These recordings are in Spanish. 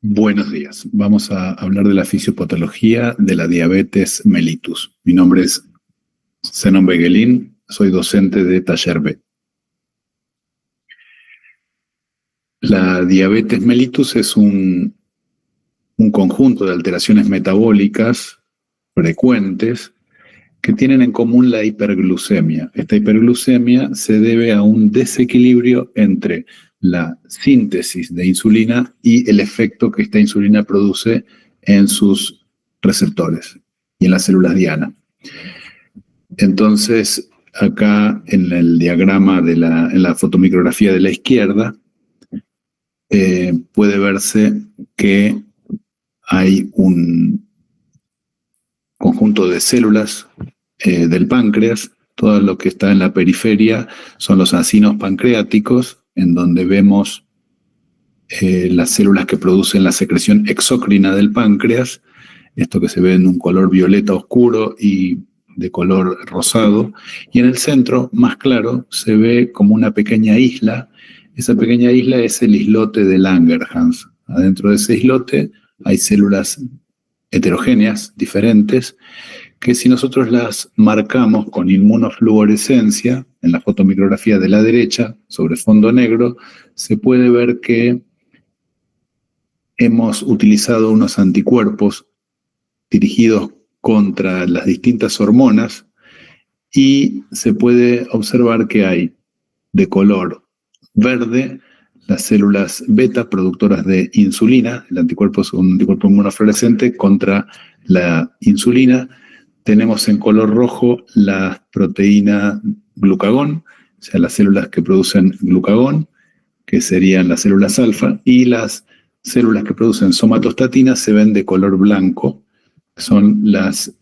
Buenos días. Vamos a hablar de la fisiopatología de la diabetes mellitus. Mi nombre es Zenon Beguelín, soy docente de Taller B. La diabetes mellitus es un conjunto de alteraciones metabólicas frecuentes que tienen en común la hiperglucemia. Esta hiperglucemia se debe a un desequilibrio entre la síntesis de insulina y el efecto que esta insulina produce en sus receptores y en las células diana. Entonces, acá en el diagrama en la fotomicrografía de la izquierda, puede verse que hay un conjunto de células del páncreas. Todo lo que está en la periferia son los acinos pancreáticos, en donde vemos las células que producen la secreción exócrina del páncreas, esto que se ve en un color violeta oscuro y de color rosado, y en el centro, más claro, se ve como una pequeña isla. Esa pequeña isla es el islote de Langerhans. Adentro de ese islote hay células heterogéneas, diferentes, que si nosotros las marcamos con inmunofluorescencia, en la fotomicrografía de la derecha, sobre fondo negro, se puede ver que hemos utilizado unos anticuerpos dirigidos contra las distintas hormonas y se puede observar que hay de color verde las células beta productoras de insulina. El anticuerpo es un anticuerpo inmunofluorescente contra la insulina. Tenemos en color rojo la proteína glucagón, o sea, las células que producen glucagón, que serían las células alfa, y las células que producen somatostatina se ven de color blanco, son las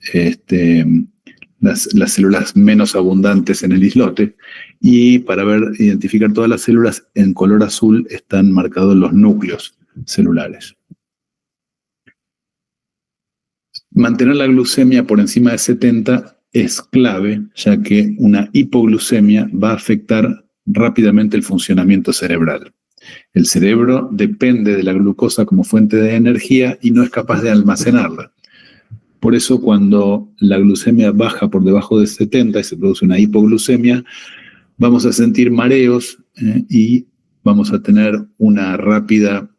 células menos abundantes en el islote, y para identificar todas las células, en color azul están marcados los núcleos celulares. Mantener la glucemia por encima de 70 es clave, ya que una hipoglucemia va a afectar rápidamente el funcionamiento cerebral. El cerebro depende de la glucosa como fuente de energía y no es capaz de almacenarla. Por eso, cuando la glucemia baja por debajo de 70 y se produce una hipoglucemia, vamos a sentir mareos y vamos a tener una rápida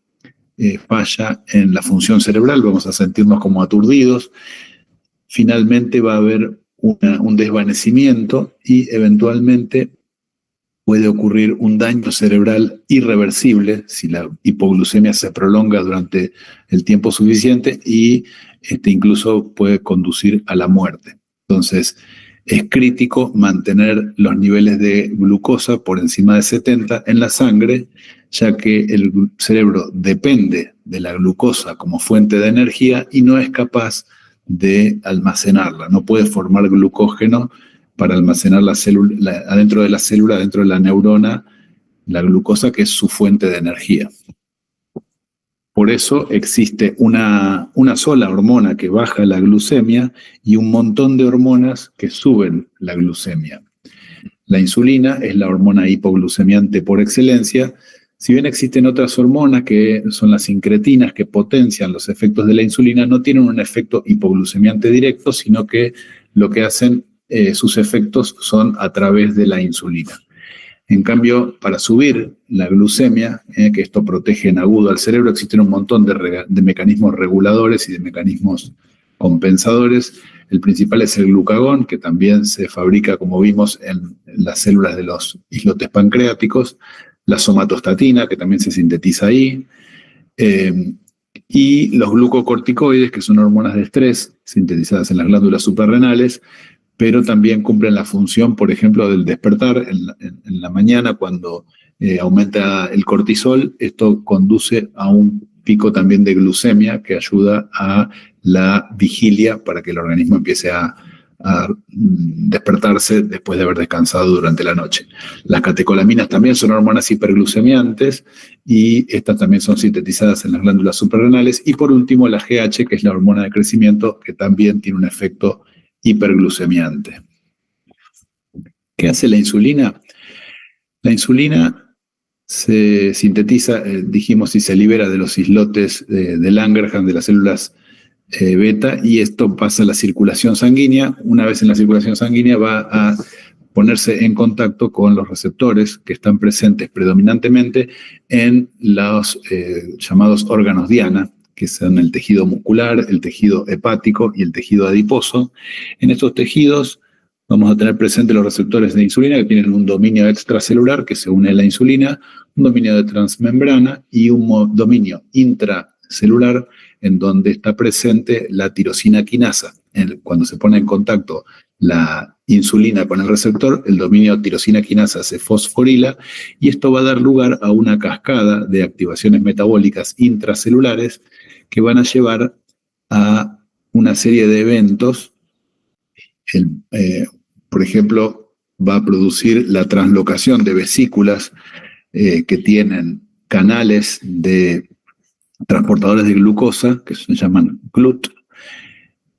falla en la función cerebral, vamos a sentirnos como aturdidos. Finalmente va a haber un desvanecimiento y eventualmente puede ocurrir un daño cerebral irreversible si la hipoglucemia se prolonga durante el tiempo suficiente y incluso puede conducir a la muerte. Entonces, es crítico mantener los niveles de glucosa por encima de 70 en la sangre, ya que el cerebro depende de la glucosa como fuente de energía y no es capaz de almacenarla. No puede formar glucógeno para almacenar adentro de la célula, dentro de la neurona, la glucosa, que es su fuente de energía. Por eso existe una sola hormona que baja la glucemia y un montón de hormonas que suben la glucemia. La insulina es la hormona hipoglucemiante por excelencia. Si bien existen otras hormonas que son las incretinas que potencian los efectos de la insulina, no tienen un efecto hipoglucemiante directo, sino que lo que hacen sus efectos son a través de la insulina. En cambio, para subir la glucemia, que esto protege en agudo al cerebro, existen un montón de mecanismos reguladores y de mecanismos compensadores. El principal es el glucagón, que también se fabrica, como vimos, en las células de los islotes pancreáticos, la somatostatina, que también se sintetiza ahí, y los glucocorticoides, que son hormonas de estrés sintetizadas en las glándulas suprarrenales, pero también cumplen la función, por ejemplo, del despertar en la mañana cuando aumenta el cortisol. Esto conduce a un pico también de glucemia que ayuda a la vigilia para que el organismo empiece a despertarse después de haber descansado durante la noche. Las catecolaminas también son hormonas hiperglucemiantes y estas también son sintetizadas en las glándulas suprarrenales. Y por último, la GH, que es la hormona de crecimiento, que también tiene un efecto hiperglucemiante. ¿Qué hace la insulina? La insulina se sintetiza, dijimos, y se libera de los islotes de Langerhans de las células beta, y esto pasa a la circulación sanguínea. Una vez en la circulación sanguínea va a ponerse en contacto con los receptores que están presentes predominantemente en los llamados órganos diana, que son el tejido muscular, el tejido hepático y el tejido adiposo. En estos tejidos vamos a tener presentes los receptores de insulina, que tienen un dominio extracelular que se une a la insulina, un dominio de transmembrana y un dominio intracelular en donde está presente la tirosina quinasa. Cuando se pone en contacto la insulina con el receptor, el dominio tirosina quinasa se fosforila, y esto va a dar lugar a una cascada de activaciones metabólicas intracelulares que van a llevar a una serie de eventos. Por ejemplo, va a producir la translocación de vesículas que tienen canales de transportadores de glucosa, que se llaman GLUT,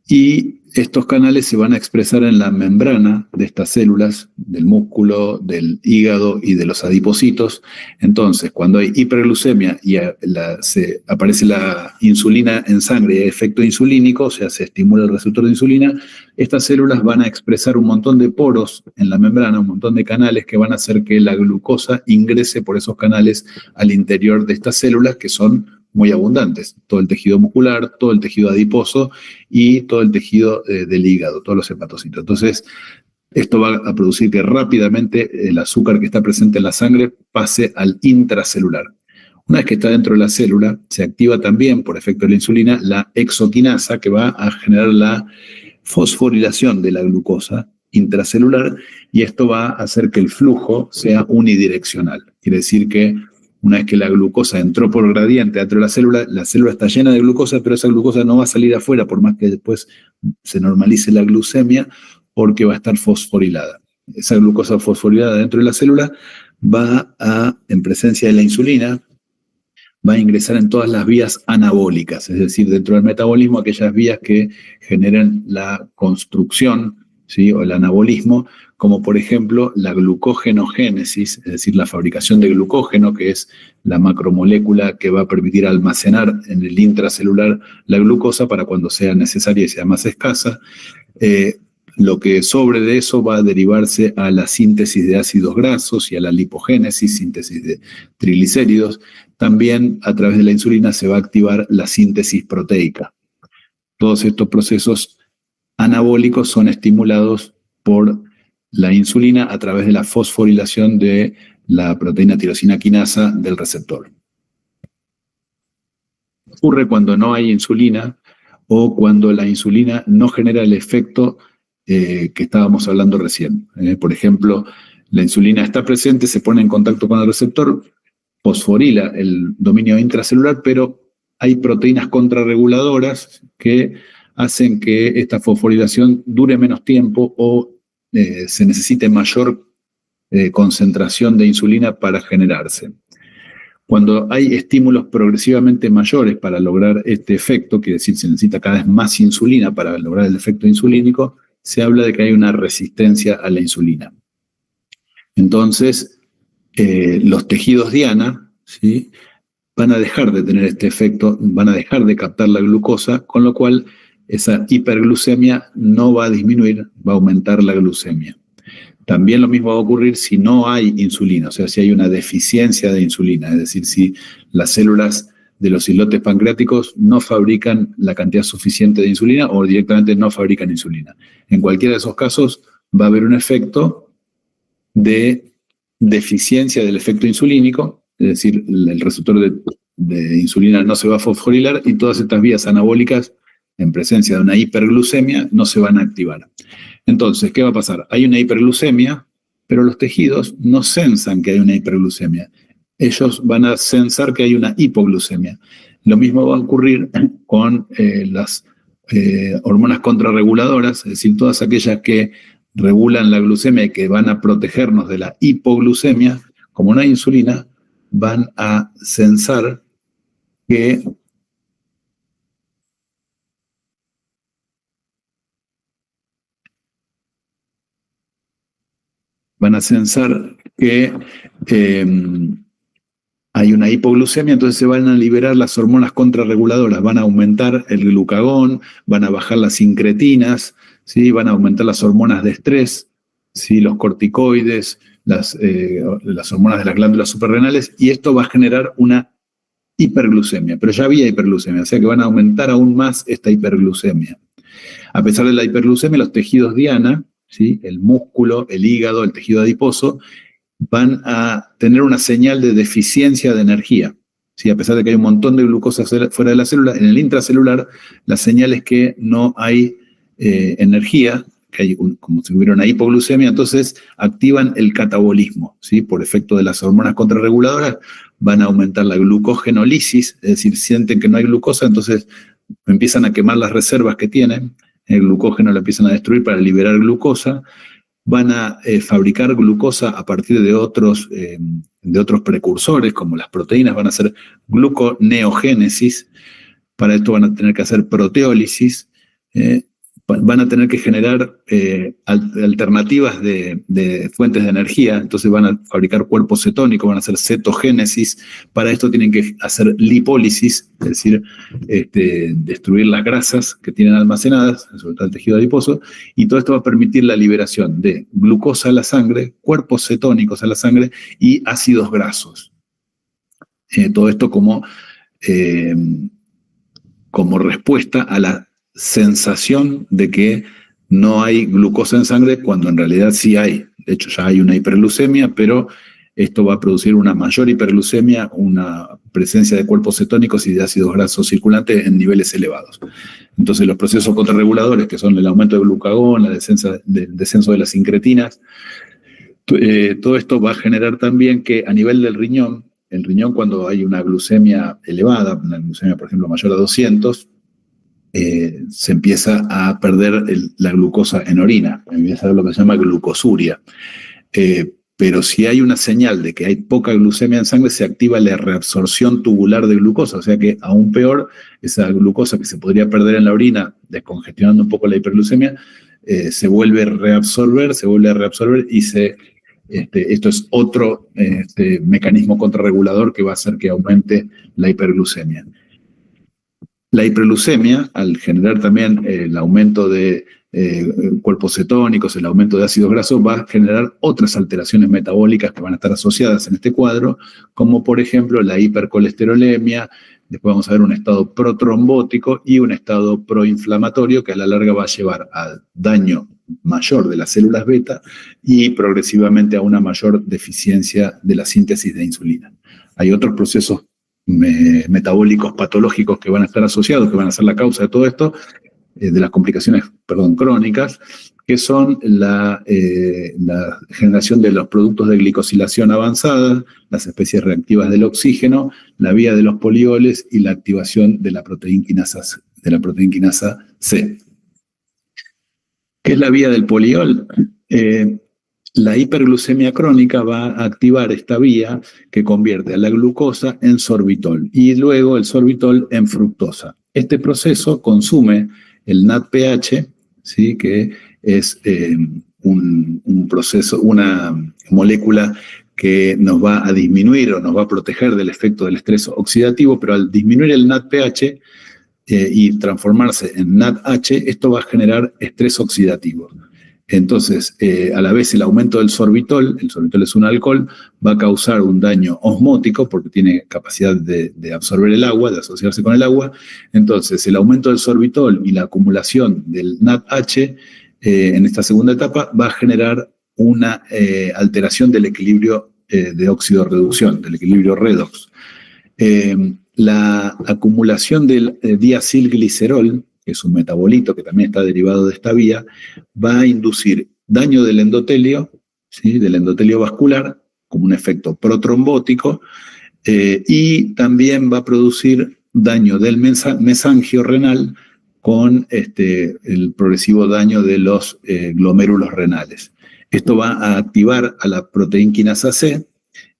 y estos canales se van a expresar en la membrana de estas células, del músculo, del hígado y de los adipocitos. Entonces, cuando hay hiperglucemia y aparece la insulina en sangre y hay efecto insulínico, o sea, se estimula el receptor de insulina, estas células van a expresar un montón de poros en la membrana, un montón de canales que van a hacer que la glucosa ingrese por esos canales al interior de estas células, que son muy abundantes, todo el tejido muscular, todo el tejido adiposo y todo el tejido del hígado, todos los hepatocitos. Entonces, esto va a producir que rápidamente el azúcar que está presente en la sangre pase al intracelular. Una vez que está dentro de la célula, se activa también, por efecto de la insulina, la exoquinasa, que va a generar la fosforilación de la glucosa intracelular, y esto va a hacer que el flujo sea unidireccional. Quiere decir que una vez que la glucosa entró por gradiente dentro de la célula está llena de glucosa, pero esa glucosa no va a salir afuera, por más que después se normalice la glucemia, porque va a estar fosforilada. Esa glucosa fosforilada dentro de la célula va a, en presencia de la insulina, va a ingresar en todas las vías anabólicas, es decir, dentro del metabolismo, aquellas vías que generan la construcción, ¿sí?, o el anabolismo, como por ejemplo la glucógenogénesis, es decir, la fabricación de glucógeno, que es la macromolécula que va a permitir almacenar en el intracelular la glucosa para cuando sea necesaria y sea más escasa. Lo que sobre de eso va a derivarse a la síntesis de ácidos grasos y a la lipogénesis, síntesis de triglicéridos. También a través de la insulina se va a activar la síntesis proteica. Todos estos procesos anabólicos son estimulados por la insulina a través de la fosforilación de la proteína tirosina quinasa del receptor. Ocurre cuando no hay insulina o cuando la insulina no genera el efecto que estábamos hablando recién. Por ejemplo, la insulina está presente, se pone en contacto con el receptor, fosforila el dominio intracelular, pero hay proteínas contrarreguladoras que hacen que esta fosforilación dure menos tiempo o se necesite mayor concentración de insulina para generarse. Cuando hay estímulos progresivamente mayores para lograr este efecto, quiere decir, se necesita cada vez más insulina para lograr el efecto insulínico, se habla de que hay una resistencia a la insulina. Entonces, los tejidos diana, ¿sí?, van a dejar de tener este efecto, van a dejar de captar la glucosa, con lo cual esa hiperglucemia no va a disminuir, va a aumentar la glucemia. También lo mismo va a ocurrir si no hay insulina, o sea, si hay una deficiencia de insulina, es decir, si las células de los islotes pancreáticos no fabrican la cantidad suficiente de insulina o directamente no fabrican insulina. En cualquiera de esos casos va a haber un efecto de deficiencia del efecto insulínico, es decir, el receptor de insulina no se va a fosforilar y todas estas vías anabólicas, en presencia de una hiperglucemia, no se van a activar. Entonces, ¿qué va a pasar? Hay una hiperglucemia, pero los tejidos no sensan que hay una hiperglucemia. Ellos van a sensar que hay una hipoglucemia. Lo mismo va a ocurrir con las hormonas contrarreguladoras, es decir, todas aquellas que regulan la glucemia y que van a protegernos de la hipoglucemia, como no hay insulina, van a sensar que hay una hipoglucemia, entonces se van a liberar las hormonas contrarreguladoras, van a aumentar el glucagón, van a bajar las incretinas, ¿sí? Van a aumentar las hormonas de estrés, ¿sí? Los corticoides, las hormonas de las glándulas suprarrenales, y esto va a generar una hiperglucemia, pero ya había hiperglucemia, o sea que van a aumentar aún más esta hiperglucemia. A pesar de la hiperglucemia, los tejidos diana, ¿sí? El músculo, el hígado, el tejido adiposo, van a tener una señal de deficiencia de energía. ¿Sí? A pesar de que hay un montón de glucosa fuera de la célula, en el intracelular la señal es que no hay energía, que hay como si hubiera una hipoglucemia, entonces activan el catabolismo, ¿sí? Por efecto de las hormonas contrarreguladoras van a aumentar la glucogenólisis, es decir, sienten que no hay glucosa, entonces empiezan a quemar las reservas que tienen, el glucógeno lo empiezan a destruir para liberar glucosa, van a fabricar glucosa a partir de otros precursores, como las proteínas, van a hacer gluconeogénesis, para esto van a tener que hacer proteólisis, van a tener que generar alternativas de fuentes de energía, entonces van a fabricar cuerpos cetónicos, van a hacer cetogénesis, para esto tienen que hacer lipólisis, es decir, destruir las grasas que tienen almacenadas, sobre todo el tejido adiposo, y todo esto va a permitir la liberación de glucosa a la sangre, cuerpos cetónicos a la sangre y ácidos grasos. Todo esto como respuesta a la sensación de que no hay glucosa en sangre cuando en realidad sí hay. De hecho, ya hay una hiperglucemia, pero esto va a producir una mayor hiperglucemia, una presencia de cuerpos cetónicos y de ácidos grasos circulantes en niveles elevados. Entonces, los procesos contrarreguladores, que son el aumento de glucagón, el descenso de las incretinas, todo esto va a generar también que a nivel del riñón, el riñón cuando hay una glucemia elevada, una glucemia, por ejemplo, mayor a 200, se empieza a perder la glucosa en orina, empieza a haber lo que se llama glucosuria. Pero si hay una señal de que hay poca glucemia en sangre, se activa la reabsorción tubular de glucosa, o sea que aún peor, esa glucosa que se podría perder en la orina, descongestionando un poco la hiperglucemia, se vuelve a reabsorber y esto es otro mecanismo contrarregulador que va a hacer que aumente la hiperglucemia. La hiperglucemia, al generar también el aumento de cuerpos cetónicos, el aumento de ácidos grasos, va a generar otras alteraciones metabólicas que van a estar asociadas en este cuadro, como por ejemplo la hipercolesterolemia, después vamos a ver un estado protrombótico y un estado proinflamatorio que a la larga va a llevar al daño mayor de las células beta y progresivamente a una mayor deficiencia de la síntesis de insulina. Hay otros procesos metabólicos patológicos que van a estar asociados, que van a ser la causa de todo esto, de las complicaciones, crónicas, que son la generación de los productos de glicosilación avanzada, las especies reactivas del oxígeno, la vía de los polioles y la activación de la proteinquinasa C. ¿Qué es la vía del poliol? La hiperglucemia crónica va a activar esta vía que convierte a la glucosa en sorbitol y luego el sorbitol en fructosa. Este proceso consume el NADPH, ¿sí? Que es un proceso, una molécula que nos va a disminuir o nos va a proteger del efecto del estrés oxidativo, pero al disminuir el NADPH y transformarse en NADH, esto va a generar estrés oxidativo. Entonces, a la vez el aumento del sorbitol es un alcohol, va a causar un daño osmótico porque tiene capacidad de absorber el agua, de asociarse con el agua. Entonces, el aumento del sorbitol y la acumulación del NADH en esta segunda etapa va a generar una alteración del equilibrio de óxido-reducción, del equilibrio redox. La acumulación del diacilglicerol, que es un metabolito que también está derivado de esta vía, va a inducir daño del endotelio, ¿sí? Del endotelio vascular, como un efecto protrombótico, y también va a producir daño del mesangio renal con el progresivo daño de los glomérulos renales. Esto va a activar a la proteinquinasa C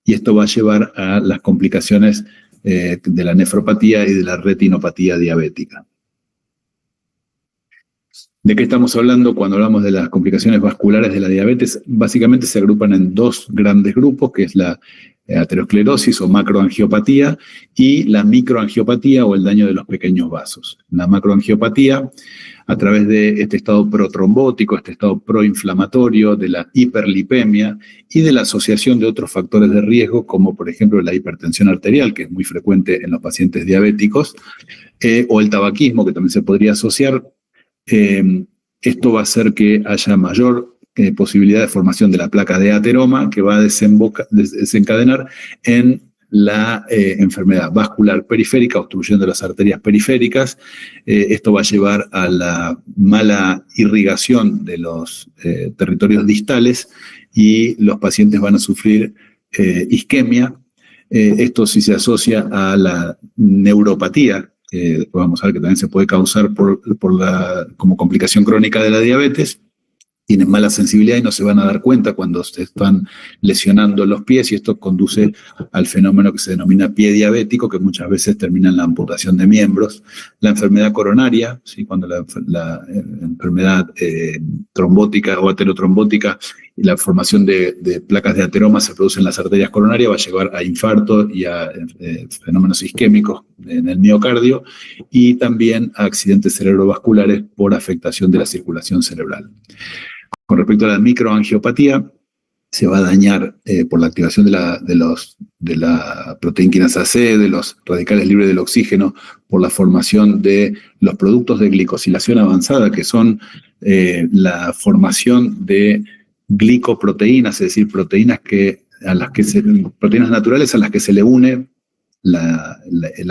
y esto va a llevar a las complicaciones de la nefropatía y de la retinopatía diabética. ¿De qué estamos hablando cuando hablamos de las complicaciones vasculares de la diabetes? Básicamente se agrupan en dos grandes grupos, que es la aterosclerosis o macroangiopatía y la microangiopatía o el daño de los pequeños vasos. La macroangiopatía, a través de este estado protrombótico, este estado proinflamatorio, de la hiperlipemia y de la asociación de otros factores de riesgo, como por ejemplo la hipertensión arterial, que es muy frecuente en los pacientes diabéticos, o el tabaquismo, que también se podría asociar. Esto va a hacer que haya mayor posibilidad de formación de la placa de ateroma, que va a desencadenar en la enfermedad vascular periférica, obstruyendo las arterias periféricas. Esto va a llevar a la mala irrigación de los territorios distales y los pacientes van a sufrir isquemia. Esto sí se asocia a la neuropatía, que vamos a ver que también se puede causar como complicación crónica de la diabetes. Tienen mala sensibilidad y no se van a dar cuenta cuando se están lesionando los pies, y esto conduce al fenómeno que se denomina pie diabético, que muchas veces termina en la amputación de miembros. La enfermedad coronaria, ¿sí? Cuando la enfermedad trombótica o aterotrombótica y la formación de placas de ateroma se produce en las arterias coronarias, va a llevar a infarto y a fenómenos isquémicos en el miocardio y también a accidentes cerebrovasculares por afectación de la circulación cerebral. Con respecto a la microangiopatía, se va a dañar por la activación de la proteínquinasa C, de los radicales libres del oxígeno, por la formación de los productos de glicosilación avanzada, que son la formación de glicoproteínas, es decir, proteínas naturales a las que se le une la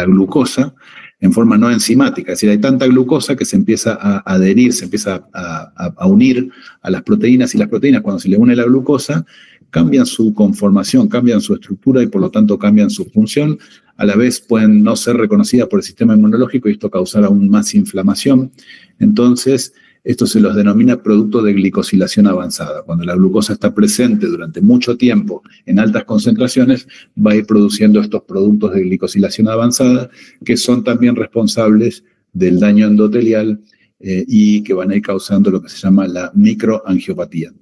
glucosa en forma no enzimática. Es decir, hay tanta glucosa que se empieza a adherir, se empieza a unir a las proteínas, y las proteínas, cuando se le une la glucosa, cambian su conformación, cambian su estructura y por lo tanto cambian su función. A la vez pueden no ser reconocidas por el sistema inmunológico y esto causar aún más inflamación. Entonces, esto se los denomina productos de glicosilación avanzada. Cuando la glucosa está presente durante mucho tiempo en altas concentraciones, va a ir produciendo estos productos de glicosilación avanzada, que son también responsables del daño endotelial y que van a ir causando lo que se llama la microangiopatía.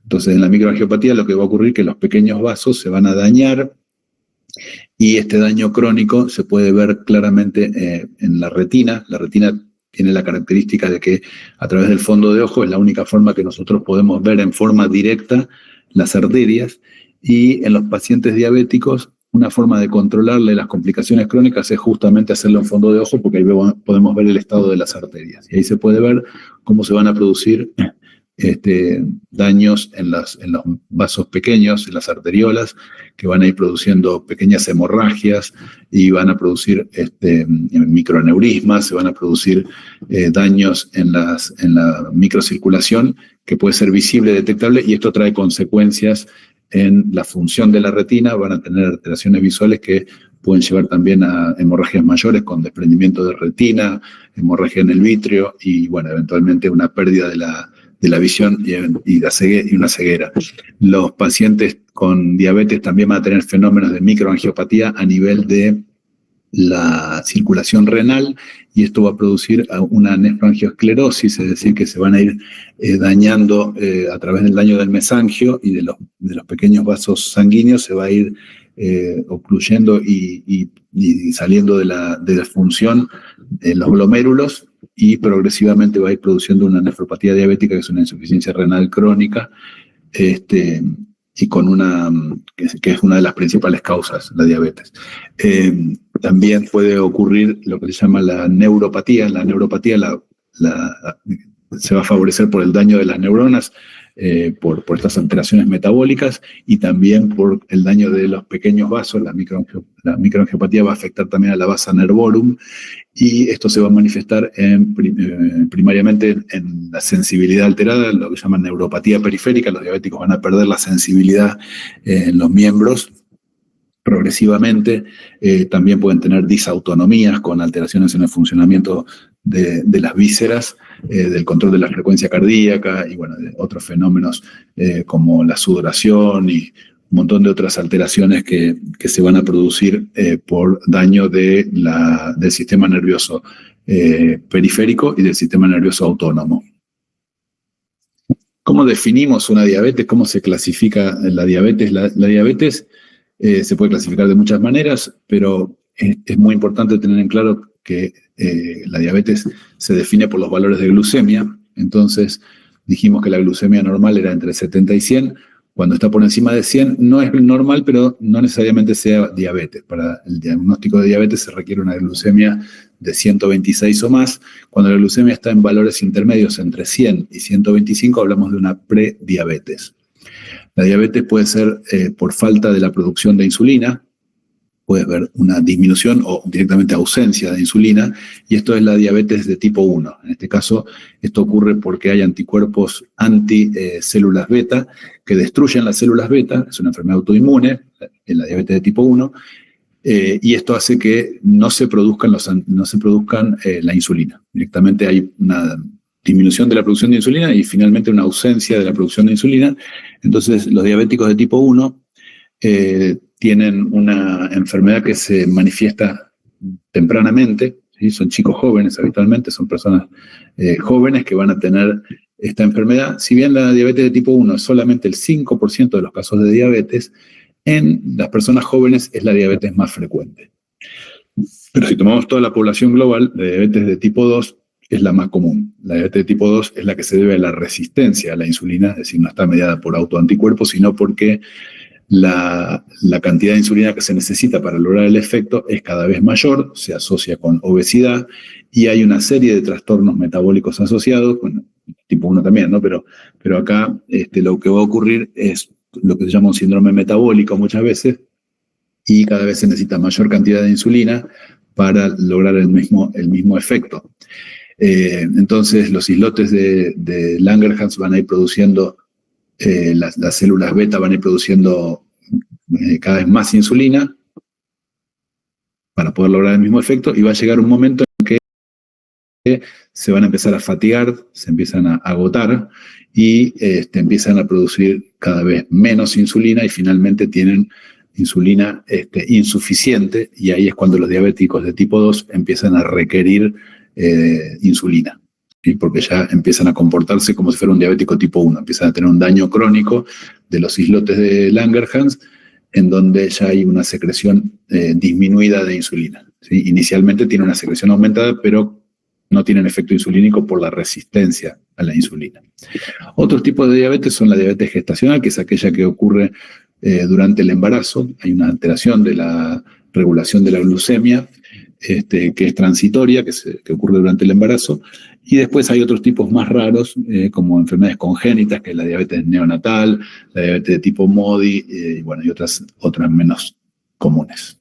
Entonces, en la microangiopatía lo que va a ocurrir es que los pequeños vasos se van a dañar, y este daño crónico se puede ver claramente en la retina. La retina tiene la característica de que a través del fondo de ojo es la única forma que nosotros podemos ver en forma directa las arterias, y en los pacientes diabéticos una forma de controlarle las complicaciones crónicas es justamente hacerlo en fondo de ojo, porque ahí podemos ver el estado de las arterias. Y ahí se puede ver cómo se van a producir daños en los vasos pequeños, en las arteriolas, que van a ir produciendo pequeñas hemorragias y van a producir microaneurismas, se van a producir daños en la microcirculación, que puede ser visible, detectable, y esto trae consecuencias en la función de la retina. Van a tener alteraciones visuales que pueden llevar también a hemorragias mayores con desprendimiento de retina, hemorragia en el vítreo y, bueno, eventualmente una pérdida de la visión y una ceguera. Los pacientes con diabetes también van a tener fenómenos de microangiopatía a nivel de la circulación renal, y esto va a producir una nefroangiosclerosis, es decir, que se van a ir dañando a través del daño del mesangio y de los pequeños vasos sanguíneos, se va a ir ocluyendo y saliendo de la función en los glomérulos, y progresivamente va a ir produciendo una nefropatía diabética, que es una insuficiencia renal crónica, y con que es una de las principales causas, la diabetes. También puede ocurrir lo que se llama la neuropatía. La neuropatía se va a favorecer por el daño de las neuronas, por estas alteraciones metabólicas, y también por el daño de los pequeños vasos. La microangiopatía va a afectar también a la vasa nervorum, y esto se va a manifestar primariamente en la sensibilidad alterada, lo que se llama neuropatía periférica. Los diabéticos van a perder la sensibilidad en los miembros progresivamente. También pueden tener disautonomías con alteraciones en el funcionamiento de las vísceras, del control de la frecuencia cardíaca y, bueno, de otros fenómenos como la sudoración y un montón de otras alteraciones que se van a producir por daño del sistema nervioso periférico y del sistema nervioso autónomo. ¿Cómo definimos una diabetes? ¿Cómo se clasifica la diabetes? La diabetes se puede clasificar de muchas maneras, pero es muy importante tener en claro que la diabetes se define por los valores de glucemia. Entonces, dijimos que la glucemia normal era entre 70 y 100. Cuando está por encima de 100 no es normal, pero no necesariamente sea diabetes. Para el diagnóstico de diabetes se requiere una glucemia de 126 o más. Cuando la glucemia está en valores intermedios entre 100 y 125, hablamos de una prediabetes. La diabetes puede ser por falta de la producción de insulina, puede haber una disminución o directamente ausencia de insulina, y esto es la diabetes de tipo 1. En este caso, esto ocurre porque hay anticuerpos anticélulas beta que destruyen las células beta, es una enfermedad autoinmune, en la diabetes de tipo 1, y esto hace que no se produzcan la insulina. Directamente hay una disminución de la producción de insulina y finalmente una ausencia de la producción de insulina. Entonces, los diabéticos de tipo 1 tienen una enfermedad que se manifiesta tempranamente, ¿sí? Son chicos jóvenes habitualmente, son personas jóvenes que van a tener esta enfermedad. Si bien la diabetes de tipo 1 es solamente el 5% de los casos de diabetes, en las personas jóvenes es la diabetes más frecuente. Pero si tomamos toda la población global, la diabetes de tipo 2 es la más común. La diabetes de tipo 2 es la que se debe a la resistencia a la insulina, es decir, no está mediada por autoanticuerpos, sino porque la cantidad de insulina que se necesita para lograr el efecto es cada vez mayor, se asocia con obesidad y hay una serie de trastornos metabólicos asociados, bueno, tipo 1 también, ¿no? Pero acá lo que va a ocurrir es lo que se llama un síndrome metabólico muchas veces, y cada vez se necesita mayor cantidad de insulina para lograr el mismo efecto. Entonces los islotes de Langerhans van a ir produciendo, las células beta van a ir produciendo cada vez más insulina para poder lograr el mismo efecto, y va a llegar un momento en que se van a empezar a fatigar, se empiezan a agotar y empiezan a producir cada vez menos insulina y finalmente tienen insulina insuficiente, y ahí es cuando los diabéticos de tipo 2 empiezan a requerir insulina. ¿Sí? Porque ya empiezan a comportarse como si fuera un diabético tipo 1, empiezan a tener un daño crónico de los islotes de Langerhans, en donde ya hay una secreción disminuida de insulina. ¿Sí? Inicialmente tiene una secreción aumentada, pero no tienen efecto insulínico por la resistencia a la insulina. Otros tipos de diabetes son la diabetes gestacional, que es aquella que ocurre durante el embarazo. Hay una alteración de la regulación de la glucemia, que es transitoria, que ocurre durante el embarazo, y después hay otros tipos más raros, como enfermedades congénitas, que es la diabetes neonatal, la diabetes de tipo MODY, y otras menos comunes.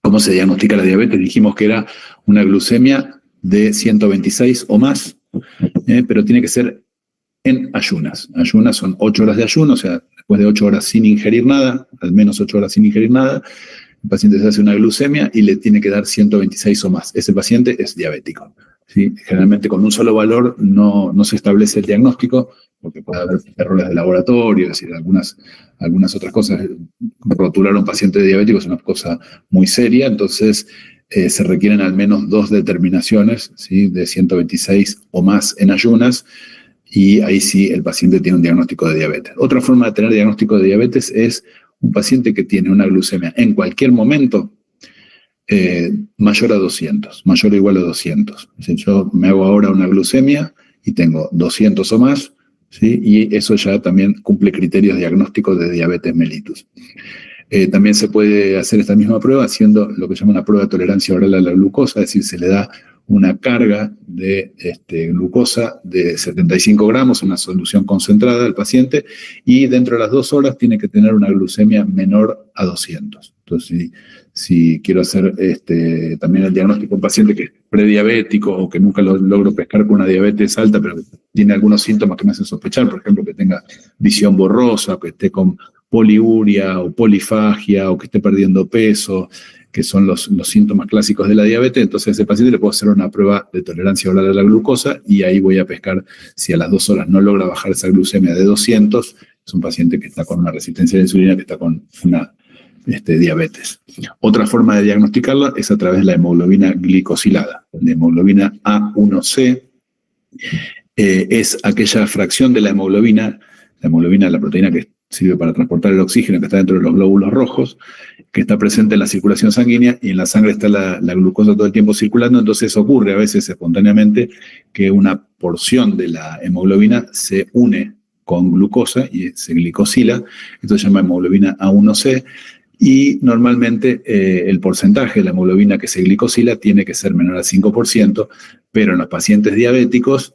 ¿Cómo se diagnostica la diabetes? Dijimos que era una glucemia de 126 o más, pero tiene que ser en ayunas. Ayunas son 8 horas de ayuno, o sea, después de 8 horas sin ingerir nada, al menos 8 horas sin ingerir nada, el paciente se hace una glucemia y le tiene que dar 126 o más. Ese paciente es diabético. ¿Sí? Generalmente con un solo valor no se establece el diagnóstico, porque puede haber errores de laboratorio, es decir, algunas otras cosas. Rotular a un paciente diabético es una cosa muy seria, entonces se requieren al menos 2 determinaciones, ¿sí? De 126 o más en ayunas, y ahí sí el paciente tiene un diagnóstico de diabetes. Otra forma de tener diagnóstico de diabetes es un paciente que tiene una glucemia en cualquier momento mayor a 200, mayor o igual a 200. Es decir, yo me hago ahora una glucemia y tengo 200 o más, ¿sí? Y eso ya también cumple criterios diagnósticos de diabetes mellitus. También se puede hacer esta misma prueba haciendo lo que se llama una prueba de tolerancia oral a la glucosa, es decir, se le da una carga de glucosa de 75 gramos, una solución concentrada al paciente, y dentro de las 2 horas tiene que tener una glucemia menor a 200. Entonces, si quiero hacer también el diagnóstico de un paciente que es prediabético o que nunca lo logro pescar con una diabetes alta, pero tiene algunos síntomas que me hacen sospechar, por ejemplo, que tenga visión borrosa, o que esté con poliuria o polifagia, o que esté perdiendo peso, que son los síntomas clásicos de la diabetes, entonces a ese paciente le puedo hacer una prueba de tolerancia oral a la glucosa, y ahí voy a pescar si a las 2 horas no logra bajar esa glucemia de 200, es un paciente que está con una resistencia a la insulina, que está con una diabetes. Otra forma de diagnosticarla es a través de la hemoglobina glicosilada, la hemoglobina A1C, es aquella fracción de la hemoglobina, la proteína que sirve para transportar el oxígeno, que está dentro de los glóbulos rojos, que está presente en la circulación sanguínea, y en la sangre está la glucosa todo el tiempo circulando. Entonces ocurre a veces espontáneamente que una porción de la hemoglobina se une con glucosa y se glicosila. Esto se llama hemoglobina A1C, y normalmente el porcentaje de la hemoglobina que se glicosila tiene que ser menor al 5%, pero en los pacientes diabéticos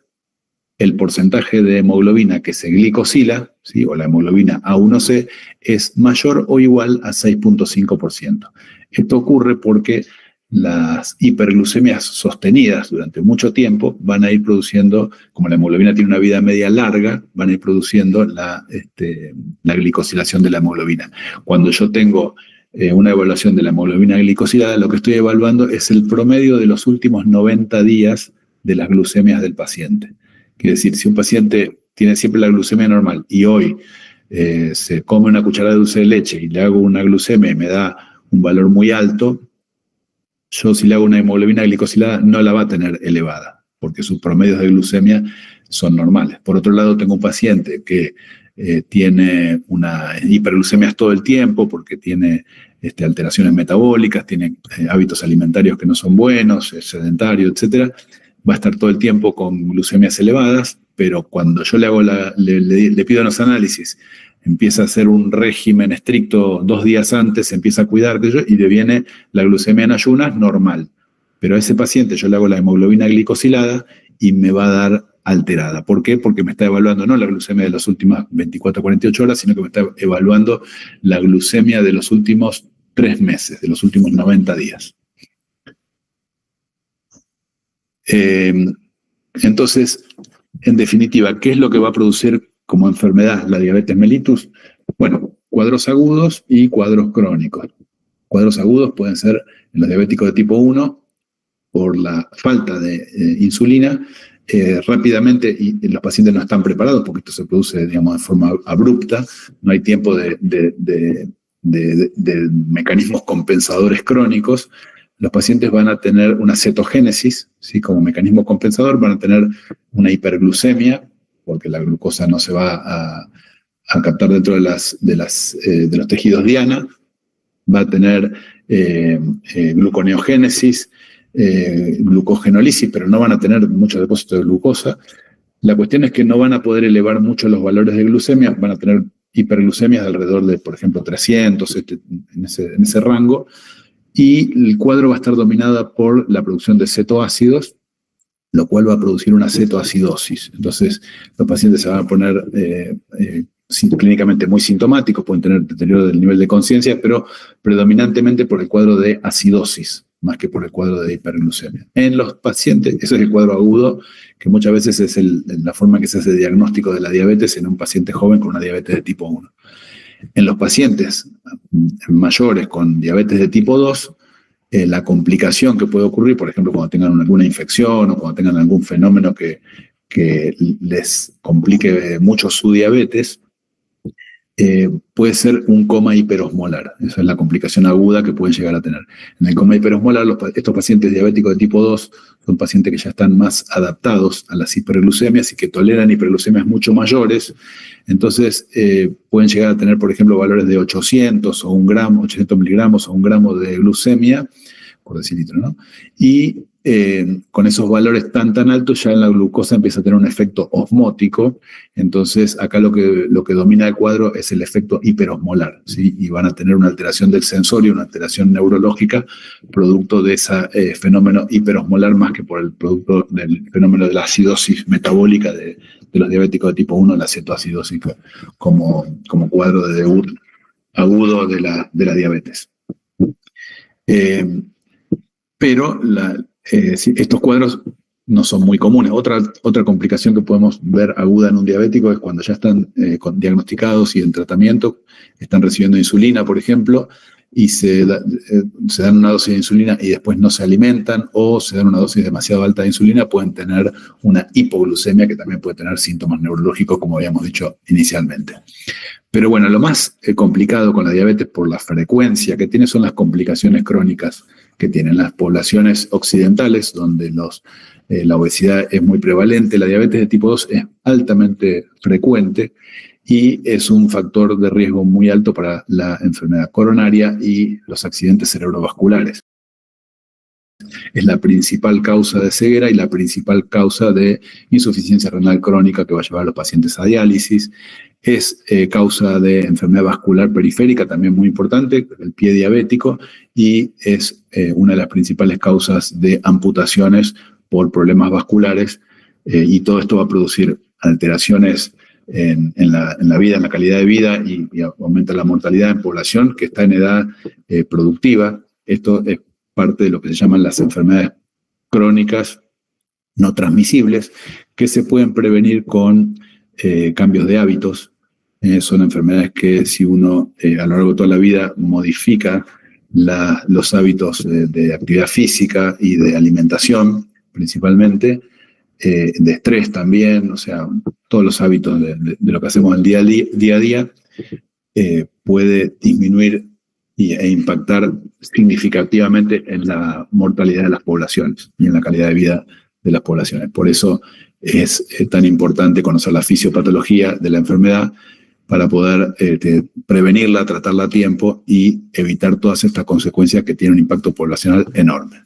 el porcentaje de hemoglobina que se glicosila, ¿sí?, o la hemoglobina A1C, es mayor o igual a 6.5%. Esto ocurre porque las hiperglucemias sostenidas durante mucho tiempo van a ir produciendo, como la hemoglobina tiene una vida media larga, van a ir produciendo la glicosilación de la hemoglobina. Cuando yo tengo una evaluación de la hemoglobina glicosilada, lo que estoy evaluando es el promedio de los últimos 90 días de las glucemias del paciente. Quiere decir, si un paciente tiene siempre la glucemia normal y hoy se come una cucharada de dulce de leche y le hago una glucemia y me da un valor muy alto, yo si le hago una hemoglobina glicosilada no la va a tener elevada, porque sus promedios de glucemia son normales. Por otro lado, tengo un paciente que tiene una hiperglucemias todo el tiempo porque tiene alteraciones metabólicas, tiene hábitos alimentarios que no son buenos, es sedentario, etc. Va a estar todo el tiempo con glucemias elevadas, pero cuando yo le pido los análisis, empieza a hacer un régimen estricto 2 días antes, empieza a cuidar de ello y deviene la glucemia en ayunas normal. Pero a ese paciente yo le hago la hemoglobina glicosilada y me va a dar alterada. ¿Por qué? Porque me está evaluando no la glucemia de las últimas 24 a 48 horas, sino que me está evaluando la glucemia de los últimos 3 meses, de los últimos 90 días. Entonces, en definitiva, ¿qué es lo que va a producir como enfermedad la diabetes mellitus? Bueno, cuadros agudos y cuadros crónicos. Cuadros agudos pueden ser en los diabéticos de tipo 1 por la falta de insulina. Rápidamente, y los pacientes no están preparados porque esto se produce, digamos, de forma abrupta, no hay tiempo de mecanismos compensadores crónicos. Los pacientes van a tener una cetogénesis, ¿sí?, como mecanismo compensador, van a tener una hiperglucemia, porque la glucosa no se va a captar dentro de los tejidos diana, va a tener gluconeogénesis, glucogenólisis, pero no van a tener mucho depósito de glucosa. La cuestión es que no van a poder elevar mucho los valores de glucemia, van a tener hiperglucemias de alrededor de, por ejemplo, 300, en ese rango, y el cuadro va a estar dominado por la producción de cetoácidos, lo cual va a producir una cetoacidosis. Entonces, los pacientes se van a poner clínicamente muy sintomáticos, pueden tener deterioro del nivel de conciencia, pero predominantemente por el cuadro de acidosis, más que por el cuadro de hiperglucemia. En los pacientes, ese es el cuadro agudo, que muchas veces es la forma en que se hace el diagnóstico de la diabetes en un paciente joven con una diabetes de tipo 1. En los pacientes mayores con diabetes de tipo 2, la complicación que puede ocurrir, por ejemplo, cuando tengan alguna infección o cuando tengan algún fenómeno que les complique mucho su diabetes, puede ser un coma hiperosmolar. Esa es la complicación aguda que pueden llegar a tener. En el coma hiperosmolar, estos pacientes diabéticos de tipo 2 son pacientes que ya están más adaptados a las hiperglucemias y que toleran hiperglucemias mucho mayores. Entonces, pueden llegar a tener, por ejemplo, valores de 800 o 1 gramo, 800 miligramos o 1 gramo de glucemia por decilitro, ¿no? Y con esos valores tan altos ya la glucosa empieza a tener un efecto osmótico. Entonces acá lo que domina el cuadro es el efecto hiperosmolar, ¿sí? Y van a tener una alteración del sensorio, una alteración neurológica producto de ese fenómeno hiperosmolar, más que por el producto del fenómeno de la acidosis metabólica de los diabéticos de tipo 1, la cetoacidosis como cuadro agudo de la diabetes. Pero estos cuadros no son muy comunes. Otra complicación que podemos ver aguda en un diabético es cuando ya están diagnosticados y en tratamiento, están recibiendo insulina, por ejemplo, y se dan una dosis de insulina y después no se alimentan, o se dan una dosis demasiado alta de insulina, pueden tener una hipoglucemia que también puede tener síntomas neurológicos, como habíamos dicho inicialmente. Pero bueno, lo más complicado con la diabetes por la frecuencia que tiene son las complicaciones crónicas que tienen las poblaciones occidentales, donde los la obesidad es muy prevalente, la diabetes de tipo 2 es altamente frecuente y es un factor de riesgo muy alto para la enfermedad coronaria y los accidentes cerebrovasculares. Es la principal causa de ceguera y la principal causa de insuficiencia renal crónica que va a llevar a los pacientes a diálisis. Es causa de enfermedad vascular periférica, también muy importante, el pie diabético, y es una de las principales causas de amputaciones por problemas vasculares, y todo esto va a producir alteraciones en la vida, en la calidad de vida, y aumenta la mortalidad en población que está en edad productiva. Esto es parte de lo que se llaman las enfermedades crónicas no transmisibles, que se pueden prevenir con cambios de hábitos. Son enfermedades que si uno a lo largo de toda la vida modifica los hábitos de actividad física y de alimentación principalmente, de estrés también, o sea, todos los hábitos de lo que hacemos el día a día, puede disminuir e impactar significativamente en la mortalidad de las poblaciones y en la calidad de vida de las poblaciones. Por eso es tan importante conocer la fisiopatología de la enfermedad para poder prevenirla, tratarla a tiempo y evitar todas estas consecuencias que tienen un impacto poblacional enorme.